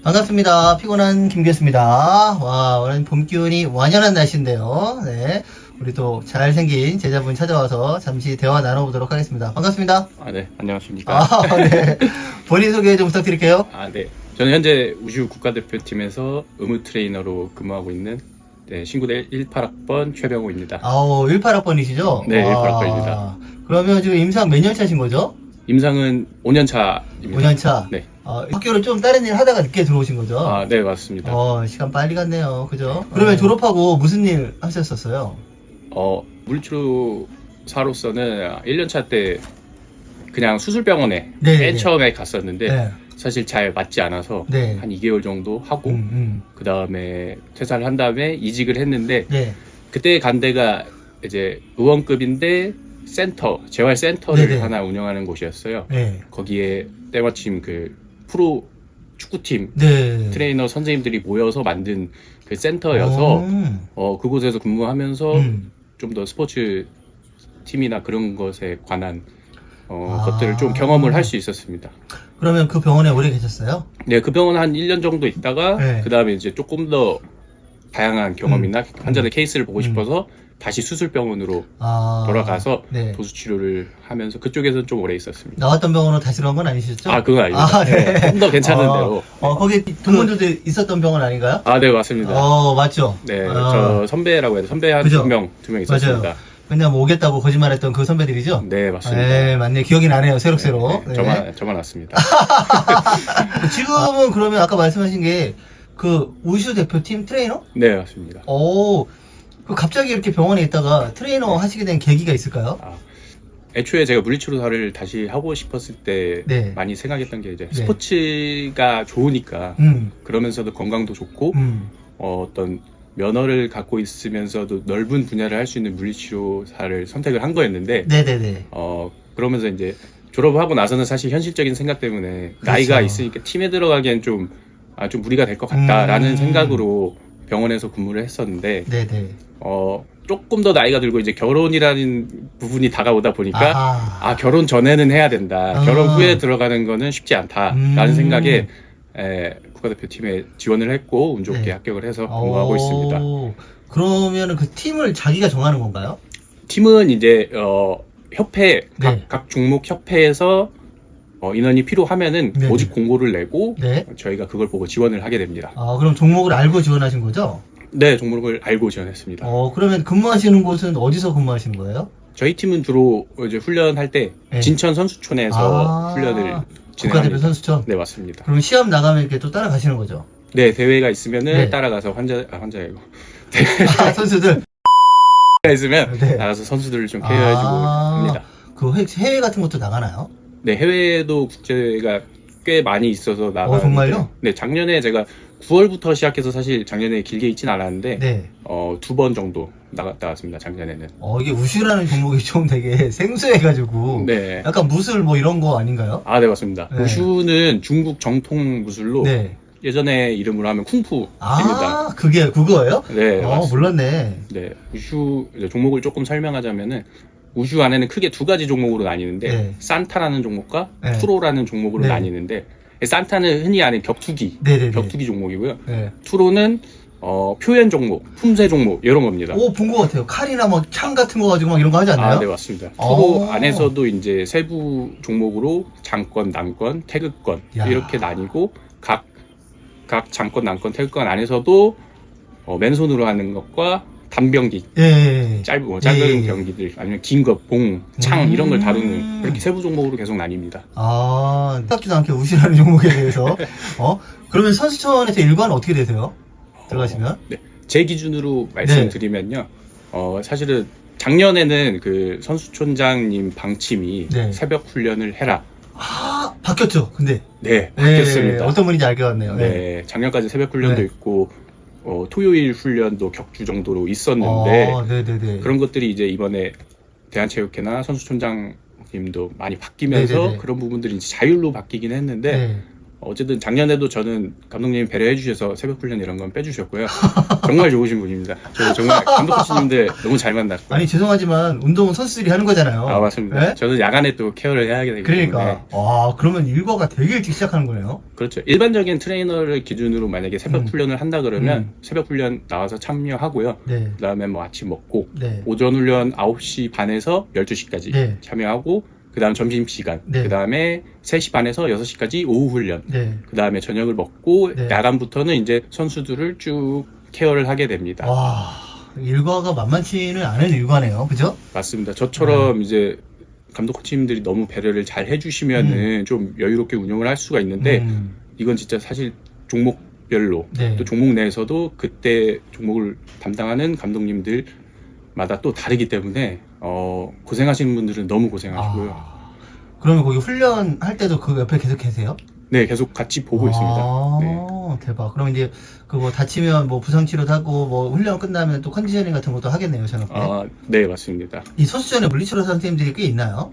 반갑습니다. 피곤한 김규였습니다. 와, 오늘 봄 기운이 완연한 날씨인데요. 네. 우리 또 잘생긴 제자분 찾아와서 잠시 대화 나눠보도록 하겠습니다. 반갑습니다. 네, 안녕하십니까. 네. 본인 소개 좀 부탁드릴게요. 네. 저는 현재 우슈 국가대표팀에서 의무 트레이너로 근무하고 있는 신구대 18학번 최병호입니다. 18학번이시죠? 네, 18학번입니다. 그러면 지금 임상 몇 년 차신 거죠? 임상은 5년 차입니다. 5년 차? 네. 학교를 좀 다른 일 하다가 늦게 들어오신 거죠? 네, 맞습니다. 시간 빨리 갔네요. 그죠? 그러면 졸업하고 무슨 일 하셨었어요? 물리치료사로서는 1년 차 때 그냥 수술병원에 네네네. 맨 처음에 갔었는데 네. 사실 잘 맞지 않아서 네. 한 2개월 정도 하고 그 다음에 퇴사를 한 다음에 이직을 했는데 네. 그때 간 데가 이제 의원급인데 재활센터를 네네. 하나 운영하는 곳이었어요. 네. 거기에 때마침 그 프로 축구팀 네. 트레이너 선생님들이 모여서 만든 그 센터여서 그곳에서 근무하면서 좀 더 스포츠 팀이나 그런 것에 관한 것들을 좀 경험을 할 수 있었습니다. 그러면 그 병원에 오래 계셨어요? 네, 그 병원 한 1년 정도 있다가 네. 그 다음에 이제 조금 더 다양한 경험이나 환자들 케이스를 보고 싶어서 다시 수술병원으로 돌아가서 네. 도수치료를 하면서 그쪽에서 좀 오래 있었습니다. 나왔던 병원으로 다시 들어간 건 아니셨죠? 그건 아닙니다. 네. 좀 더 괜찮은 데로. 거기 동문들도 있었던 병원 아닌가요? 네, 맞습니다. 맞죠? 네, 저 선배라고 해야 돼. 선배 한 그죠? 두 명 있었습니다. 맞아요. 맨날 뭐 오겠다고 거짓말했던 그 선배들이죠? 네, 맞습니다. 네, 맞네. 기억이 나네요. 새록새록. 네, 저만 왔습니다. 지금은 그러면 아까 말씀하신 게 그 우슈 대표팀 트레이너? 네, 맞습니다. 그 갑자기 이렇게 병원에 있다가 트레이너 하시게 된 계기가 있을까요? 애초에 제가 물리치료사를 다시 하고 싶었을 때 네. 많이 생각했던 게 이제 네. 스포츠가 좋으니까 그러면서도 건강도 좋고 어떤 면허를 갖고 있으면서도 넓은 분야를 할 수 있는 물리치료사를 선택을 한 거였는데 네네네. 그러면서 이제 졸업하고 나서는 사실 현실적인 생각 때문에 나이가 있으니까 팀에 들어가기엔 좀 무리가 될 것 같다라는 생각으로 병원에서 근무를 했었는데 네네. 조금 더 나이가 들고 이제 결혼이라는 부분이 다가오다 보니까 결혼 전에는 해야 된다. 결혼 후에 들어가는 거는 쉽지 않다라는 생각에 국가대표팀에 지원을 했고 운 좋게 네. 합격을 해서 근무하고 있습니다. 그러면은 그 팀을 자기가 정하는 건가요? 팀은 이제 협회 네. 각 종목 협회에서 인원이 필요하면은 네네. 모집 공고를 내고 네. 저희가 그걸 보고 지원을 하게 됩니다. 그럼 종목을 알고 지원하신 거죠? 네, 종목을 알고 지원했습니다. 그러면 근무하시는 곳은 어디서 근무하시는 거예요? 저희 팀은 주로 이제 훈련할 때 네. 진천 선수촌에서 훈련을 국가대표 진행합니다. 선수촌? 네, 맞습니다. 그럼 시합 나가면 이렇게 또 따라가시는 거죠? 네, 대회가 있으면은 네. 따라가서 환자이고 선수들? 대회가 있으면 네. 나가서 선수들을 좀 케어해주고 합니다. 그 해외 같은 것도 나가나요? 네, 해외도 국제가 꽤 많이 있어서 나가는데 정말요? 네, 작년에 제가 9월부터 시작해서 사실 작년에 길게 있진 않았는데 네. 2번 정도 나갔다 왔습니다. 작년에는. 이게 우슈라는 종목이 좀 되게 생소해가지고 네. 약간 무술 뭐 이런 거 아닌가요? 네, 맞습니다. 네. 우슈는 중국 정통 무술로 네. 예전에 이름으로 하면 쿵푸입니다. 그거예요? 네, 맞습니다. 몰랐네. 네, 우슈 이제 종목을 조금 설명하자면은 우슈 안에는 크게 두 가지 종목으로 나뉘는데 네. 산타라는 종목과 네. 투로라는 종목으로 네. 나뉘는데 산타는 흔히 아는 격투기 네네네. 격투기 종목이고요. 네. 투로는 표현 종목, 품새 종목 이런 겁니다. 본 것 같아요. 칼이나 뭐 창 같은 거 가지고 막 이런 거 하지 않나요? 네, 맞습니다. 투로 안에서도 이제 세부 종목으로 장권, 난권, 태극권 야. 이렇게 나뉘고 각 장권, 난권, 태극권 안에서도 맨손으로 하는 것과 단병기, 예. 작은 예. 병기들 아니면 긴 것, 봉, 창 이런 걸 다루는 그렇게 세부 종목으로 계속 나뉩니다. 생각지도 않게 우시라는 종목에 대해서. 그러면 선수촌에서 일과는 어떻게 되세요? 들어가시면? 네, 제 기준으로 말씀드리면요. 사실은 작년에는 그 선수촌장님 방침이 네. 새벽 훈련을 해라. 바뀌었죠. 근데 네, 바뀌었습니다. 어떤 분인지 알 것 같네요. 네, 작년까지 새벽 훈련도 네. 있고 토요일 훈련도 격주 정도로 있었는데 네네네. 그런 것들이 이제 이번에 대한체육회나 선수촌장님도 많이 바뀌면서 네네네. 그런 부분들이 이제 자율로 바뀌긴 했는데 네. 어쨌든 작년에도 저는 감독님이 배려해 주셔서 새벽 훈련 이런 건 빼주셨고요. 정말 좋으신 분입니다. 저 정말 감독 코치님들 너무 잘 만났고요. 아니 죄송하지만 운동은 선수들이 하는 거잖아요. 아 맞습니다. 네? 저는 야간에 또 케어를 해야 하기 때문에. 그러니까 와 그러면 일과가 되게 일찍 시작하는 거네요. 그렇죠. 일반적인 트레이너를 기준으로 만약에 새벽 훈련을 한다 그러면 새벽 훈련 나와서 참여하고요. 네. 그다음에 뭐 아침 먹고 네. 오전 훈련 9시 반에서 12시까지 네. 참여하고 그 다음 점심시간, 네. 그 다음에 3시 반에서 6시까지 오후 훈련, 네. 그 다음에 저녁을 먹고 네. 야간부터는 이제 선수들을 쭉 케어를 하게 됩니다. 와 일과가 만만치는 않은 일과네요. 그죠? 맞습니다. 저처럼 이제 감독 코치님들이 너무 배려를 잘 해주시면은 좀 여유롭게 운영을 할 수가 있는데 이건 진짜 사실 종목별로 네. 또 종목 내에서도 그때 종목을 담당하는 감독님들마다 또 다르기 때문에 고생하시는 분들은 너무 고생하시고요. 그러면 거기 훈련할 때도 그 옆에 계속 계세요? 네, 계속 같이 보고 있습니다. 네. 대박. 그럼 이제 그 뭐 다치면 뭐 부상 치료도 하고 뭐 훈련 끝나면 또 컨디셔닝 같은 것도 하겠네요, 저녁에. 네, 맞습니다. 이 선수촌에 물리치료 선생님들이 꽤 있나요?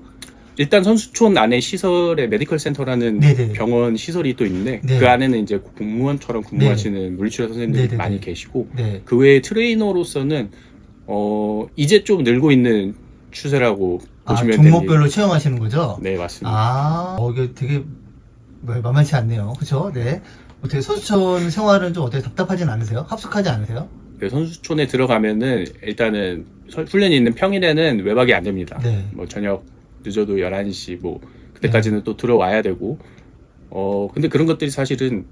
일단 선수촌 안에 시설에 메디컬 센터라는 네네. 병원 시설이 또 있는데 네. 그 안에는 이제 공무원처럼 근무하시는 물리치료 선생님들이 네네네. 많이 계시고 네. 그 외에 트레이너로서는 이제 좀 늘고 있는 추세라고 보시면 종목별로 채용하시는 거죠? 네, 맞습니다. 이게 되게 만만치 않네요. 그쵸? 네. 어떻게 선수촌 생활은 좀 어떻게 답답하진 않으세요? 합숙하지 않으세요? 그 선수촌에 들어가면은 일단은 훈련이 있는 평일에는 외박이 안 됩니다. 네. 뭐 저녁 늦어도 11시 뭐 그때까지는 또 들어와야 되고 근데 그런 것들이 사실은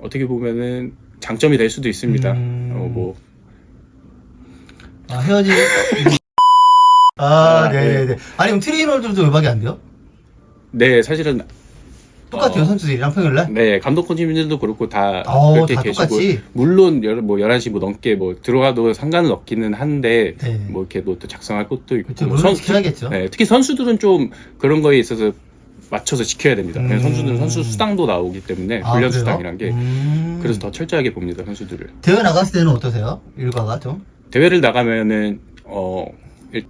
어떻게 보면은 장점이 될 수도 있습니다. 헤어지. 네네네. 아니, 그럼 트레이너들도 외박이 안 돼요? 네, 사실은 똑같아요, 선수들이랑 평일날? 네, 감독 코치님들도 그렇고 다 그렇게 다 계시고 똑같이? 물론 11시 뭐 넘게 뭐 들어가도 상관은 없기는 한데 네. 뭐 이렇게 뭐 또 작성할 것도 있고 그쵸, 룰을 지켜야겠죠. 네, 특히 선수들은 좀 그런 거에 있어서 맞춰서 지켜야 됩니다. 왜냐면 선수들은 선수 수당도 나오기 때문에 훈련 그래요? 수당이란 게 그래서 더 철저하게 봅니다, 선수들을. 대회 나갔을 때는 어떠세요? 일과가 좀? 대회를 나가면은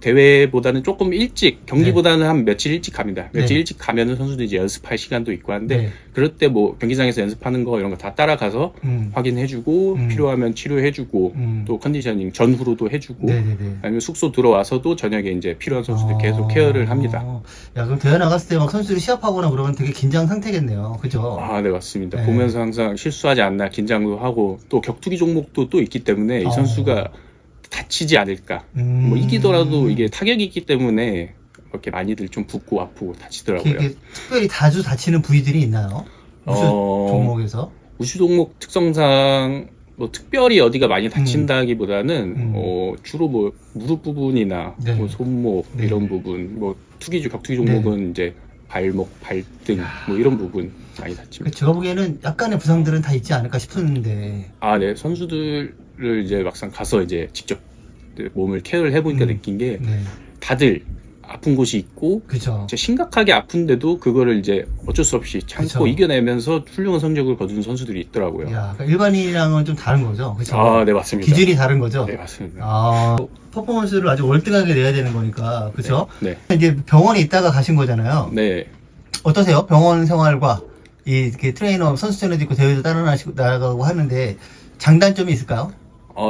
대회보다는 조금 일찍 경기보다는 한 며칠 일찍 갑니다. 며칠 네. 일찍 가면은 선수들이 이제 연습할 시간도 있고 한데 네. 그럴 때 뭐 경기장에서 연습하는 거 이런 거 다 따라가서 확인해주고 필요하면 치료해주고 또 컨디셔닝 전후로도 해주고 네네네. 아니면 숙소 들어와서도 저녁에 이제 필요한 선수들 계속 케어를 합니다. 야, 그럼 대회 나갔을 때 막 선수들이 시합하거나 그러면 되게 긴장 상태겠네요. 그죠? 네, 맞습니다. 네. 보면서 항상 실수하지 않나 긴장도 하고 또 격투기 종목도 또 있기 때문에 이 선수가 다치지 않을까. 뭐 이기더라도 이게 타격이 있기 때문에 이렇게 많이들 좀 붓고 아프고 다치더라고요. 이게 특별히 자주 다치는 부위들이 있나요? 무슨 종목에서? 우슈 종목 특성상 뭐 특별히 어디가 많이 다친다기보다는 주로 뭐 무릎 부분이나 네. 뭐 손목 네. 이런 부분, 뭐 격투기 종목은 이제 발목, 발등 뭐 이런 부분 많이 다칩니다. 제가 보기에는 약간의 부상들은 다 있지 않을까 싶은데. 네, 선수들을 이제 막상 가서 이제 직접 몸을 케어를 해보니까 느낀 게 네. 다들 아픈 곳이 있고 그죠. 진짜 심각하게 아픈데도 그거를 이제 어쩔 수 없이 참고 그쵸. 이겨내면서 훌륭한 성적을 거둔 선수들이 있더라고요. 야, 그러니까 일반인이랑은 좀 다른 거죠. 그죠? 네, 맞습니다. 기준이 다른 거죠. 네, 맞습니다. 퍼포먼스를 아주 월등하게 내야 되는 거니까. 그죠? 네. 이제 병원에 있다가 가신 거잖아요. 네. 어떠세요? 병원 생활과 이렇게 트레이너 선수촌에도 있고 대회도 따라 나가고 하는데 장단점이 있을까요?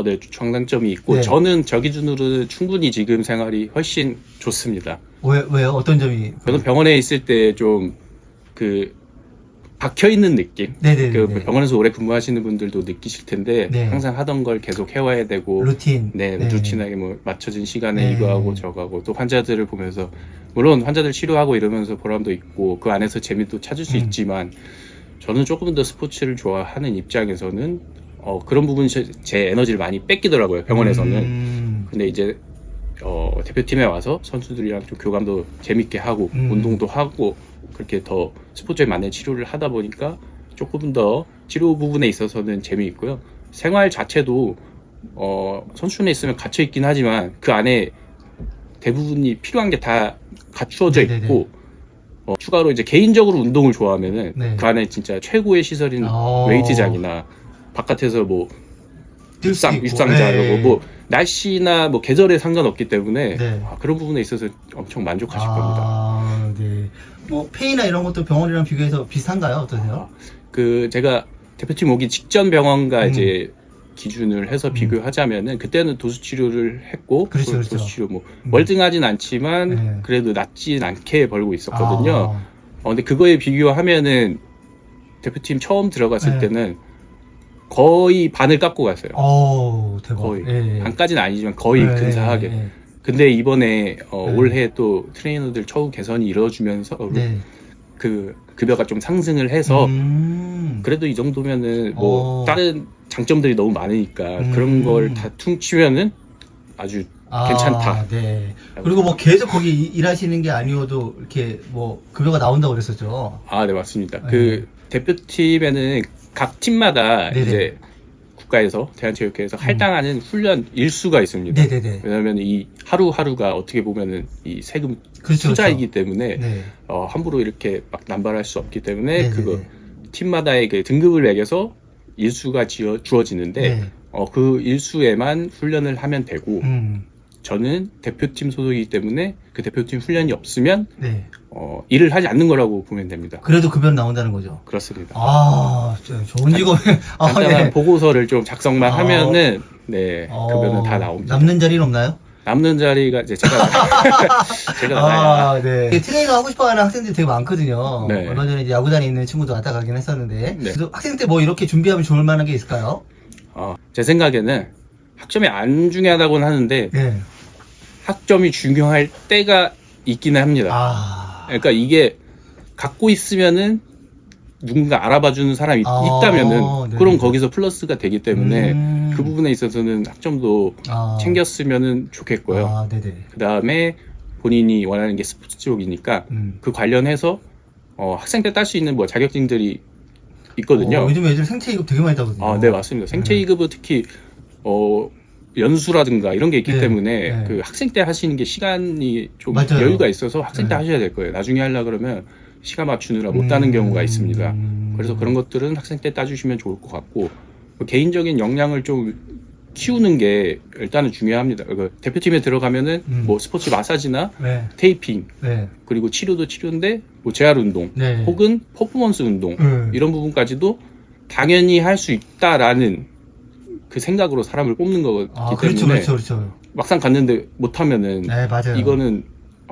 네, 장단점이 있고 네. 저는 저 기준으로 충분히 지금 생활이 훨씬 좋습니다. 왜요? 어떤 점이? 저는 병원에 있을 때 좀 박혀 있는 느낌. 네네네. 병원에서 오래 근무하시는 분들도 느끼실 텐데 네. 항상 하던 걸 계속 해와야 되고 루틴. 네, 루틴하게 뭐 맞춰진 시간에 네. 이거 하고 저거 하고 또 환자들을 보면서 물론 환자들 치료하고 이러면서 보람도 있고 그 안에서 재미도 찾을 수 있지만 저는 조금 더 스포츠를 좋아하는 입장에서는 그런 부분 제 에너지를 많이 뺏기더라고요, 병원에서는. 근데 이제 대표팀에 와서 선수들이랑 좀 교감도 재밌게 하고 운동도 하고 그렇게 더 스포츠에 맞는 치료를 하다 보니까 조금 더 치료 부분에 있어서는 재미있고요. 생활 자체도 선수촌에 있으면 갇혀 있긴 하지만 그 안에 대부분이 필요한 게 다 갖추어져 있고 추가로 이제 개인적으로 운동을 좋아하면은 네. 그 안에 진짜 최고의 시설인 웨이트장이나 바깥에서 뭐 육상자 이러고 뭐 날씨나 뭐 계절에 상관없기 때문에 네. 그런 부분에 있어서 엄청 만족하실 겁니다. 네. 뭐 페이나 이런 것도 병원이랑 비교해서 비슷한가요? 어떠세요? 제가 대표팀 오기 직전 병원과 이제 기준을 해서 비교하자면은 그때는 도수 치료를 했고 그렇죠, 그렇죠. 도수 치료 뭐 월등하진 않지만 네. 그래도 낮진 않게 벌고 있었거든요. 근데 그거에 비교하면은 대표팀 처음 들어갔을 네. 때는 거의 반을 깎고 갔어요. 대박. 거의 예. 반까지는 아니지만 거의 예, 근사하게. 예, 근데 이번에 올해 또 트레이너들 처우 개선이 이루어지면서 네. 그 급여가 좀 상승을 해서 그래도 이 정도면은 뭐 다른 장점들이 너무 많으니까 그런 걸 다 퉁치면은 아주 괜찮다. 네. 그리고 뭐 계속 거기 일하시는 게 아니어도 이렇게 뭐 급여가 나온다고 그랬었죠. 네, 맞습니다. 그 대표팀에는 각 팀마다 네네. 이제 국가에서 대한체육회에서 할당하는 훈련 일수가 있습니다. 네네네. 왜냐하면 이 하루하루가 어떻게 보면은 이 세금 그렇죠, 투자이기 때문에 네. 함부로 이렇게 막 남발할 수 없기 때문에 네네네. 그거 팀마다의 그 등급을 매겨서 일수가 주어지는데 네. 그 일수에만 훈련을 하면 되고 음. 저는 대표팀 소속이기 때문에 그 대표팀 훈련이 없으면 네. 일을 하지 않는 거라고 보면 됩니다. 그래도 급여는 나온다는 거죠. 그렇습니다. 좋은 직업. 간단한 네. 보고서를 좀 작성만 하면은 네 급여는 다 나옵니다. 남는 자리는 없나요? 남는 자리가 이제 제가 나가야. 네. 트레이너 하고 싶어하는 학생들이 되게 많거든요. 네. 얼마 전에 이제 야구단에 있는 친구도 왔다 가긴 했었는데. 네. 그래서 학생 때 뭐 이렇게 준비하면 좋을 만한 게 있을까요? 제 생각에는 학점이 안 중요하다고는 하는데 네. 학점이 중요할 때가 있기는 합니다. 그러니까 이게 갖고 있으면은 누군가 알아봐주는 사람이 있다면은 네. 그럼 거기서 플러스가 되기 때문에 그 부분에 있어서는 학점도 챙겼으면은 좋겠고요. 네네. 그 다음에 본인이 원하는 게 스포츠 쪽이니까 그 관련해서 학생 때 딸 수 있는 뭐 자격증들이 있거든요. 요즘 애들 생체 이급 되게 많이 따거든요. 네, 맞습니다. 생체 2급은 특히 연수라든가 이런 게 있기 네, 때문에 네. 그 학생 때 하시는 게 시간이 좀 맞아요. 여유가 있어서 학생 때 네. 하셔야 될 거예요. 나중에 하려 그러면 시간 맞추느라 못 따는 경우가 있습니다. 그래서 그런 것들은 학생 때 따주시면 좋을 것 같고 개인적인 역량을 좀 키우는 게 일단은 중요합니다. 대표팀에 들어가면은 뭐 스포츠 마사지나 네. 테이핑 네. 그리고 치료도 치료인데 뭐 재활 운동 네. 혹은 퍼포먼스 운동 이런 부분까지도 당연히 할 수 있다라는 그 생각으로 사람을 뽑는 거기 그렇죠, 때문에 그렇죠. 막상 갔는데 못하면은 네, 맞아요. 이거는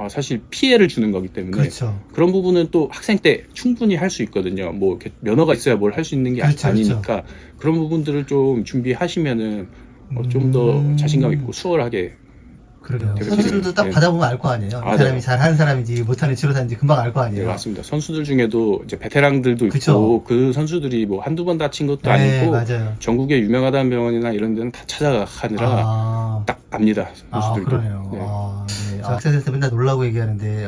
사실 피해를 주는 거기 때문에 그렇죠. 그런 부분은 또 학생 때 충분히 할 수 있거든요. 뭐 이렇게 면허가 있어야 뭘 할 수 있는 게 그렇죠, 아니니까 그런 부분들을 좀 준비하시면은 좀 더 자신감 있고 수월하게 그러게요. 되게 선수들도 딱 네. 받아보면 알 거 아니에요. 이 네. 사람이 잘하는 사람인지 못하는 치료사인지 금방 알 거 네, 아니에요. 맞습니다. 선수들 중에도 이제 베테랑들도 그쵸. 있고 그 선수들이 뭐 한두 번 다친 것도 네, 아니고 맞아요. 전국에 유명하다는 병원이나 이런 데는 다 찾아가느라 딱 압니다. 선수들도. 그러네요. 네. 네. 학생들한테 맨날 놀라고 얘기하는데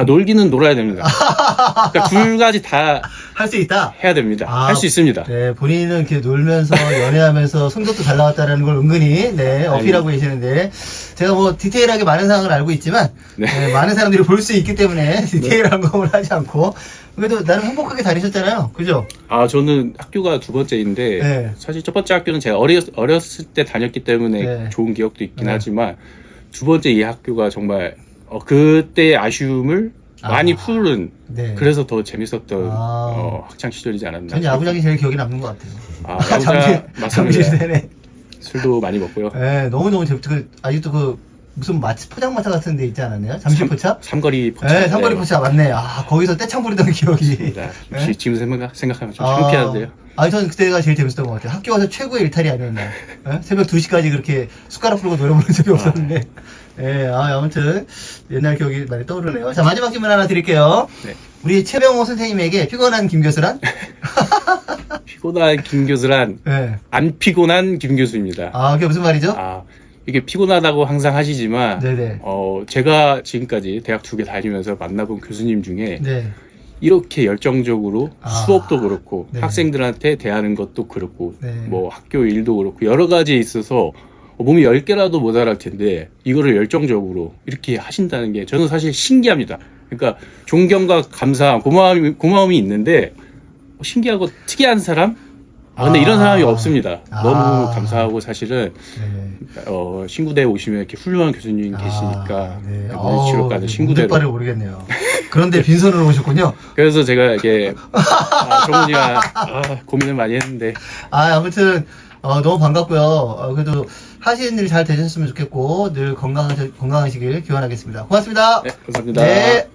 놀기는 놀아야 됩니다. 그러니까 두 가지 다 할 수 있다. 해야 됩니다. 할 수 있습니다. 네, 본인은 이렇게 놀면서 연애하면서 성적도 잘 나왔다라는 걸 은근히 어필하고 계시는데 제가 뭐 디테일하게 많은 상황을 알고 있지만 많은 사람들이 볼 수 있기 때문에 디테일한 걸 하지 않고 그래도 나름 행복하게 다니셨잖아요. 그죠? 저는 학교가 두 번째인데 네. 사실 첫 번째 학교는 제가 어렸을 때 다녔기 때문에 네. 좋은 기억도 있긴 하지만 두 번째 이 학교가 정말 그때의 아쉬움을 많이 푸른 그래서 더 재밌었던 학창 시절이지 않았나. 전 야구장이 제일 기억에 남는 것 같아요. 야구장 맞습니다. 네네. 술도 많이 먹고요. 네, 너무너무 재밌고 아직도 무슨 포장마차 같은 데 있지 않았나요? 잠실포차? 삼거리 포차. 네, 삼거리 포차 맞네. 거기서 떼창 부리던 기억이. 혹시 지금 생각하면 좀 창피한데요. 저는 그때가 제일 재밌었던 것 같아요. 학교 가서 최고의 일탈이 아니었나. 새벽 2시까지 그렇게 숟가락 풀고 노래 부른 적이 없었는데. 아무튼 옛날 기억이 많이 떠오르네요. 자, 마지막 질문 하나 드릴게요. 네. 우리 최병호 선생님에게 피곤한 김 교수란? 피곤한 김 교수란 안 피곤한 김 교수입니다. 그게 무슨 말이죠? 이게 피곤하다고 항상 하시지만 네네. 제가 지금까지 대학 2개 다니면서 만나본 교수님 중에 네. 이렇게 열정적으로 수업도 그렇고 네. 학생들한테 대하는 것도 그렇고 네. 뭐 학교 일도 그렇고 여러 가지에 있어서 몸이 10개라도 모자랄 텐데 이거를 열정적으로 이렇게 하신다는 게 저는 사실 신기합니다. 그러니까 존경과 감사, 고마움이 있는데 신기하고 특이한 사람? 근데 이런 사람이 없습니다. 너무 감사하고 사실은 신구대에 오시면 이렇게 훌륭한 교수님 계시니까 물리치료과는 신구대로 바를 모르겠네요. 그런데 빈손으로 오셨군요. 그래서 제가 이게 정훈이가 고민을 많이 했는데 아무튼 너무 반갑고요. 그래도 하시는 일 잘 되셨으면 좋겠고 늘 건강하시길 기원하겠습니다. 고맙습니다. 네, 감사합니다. 네.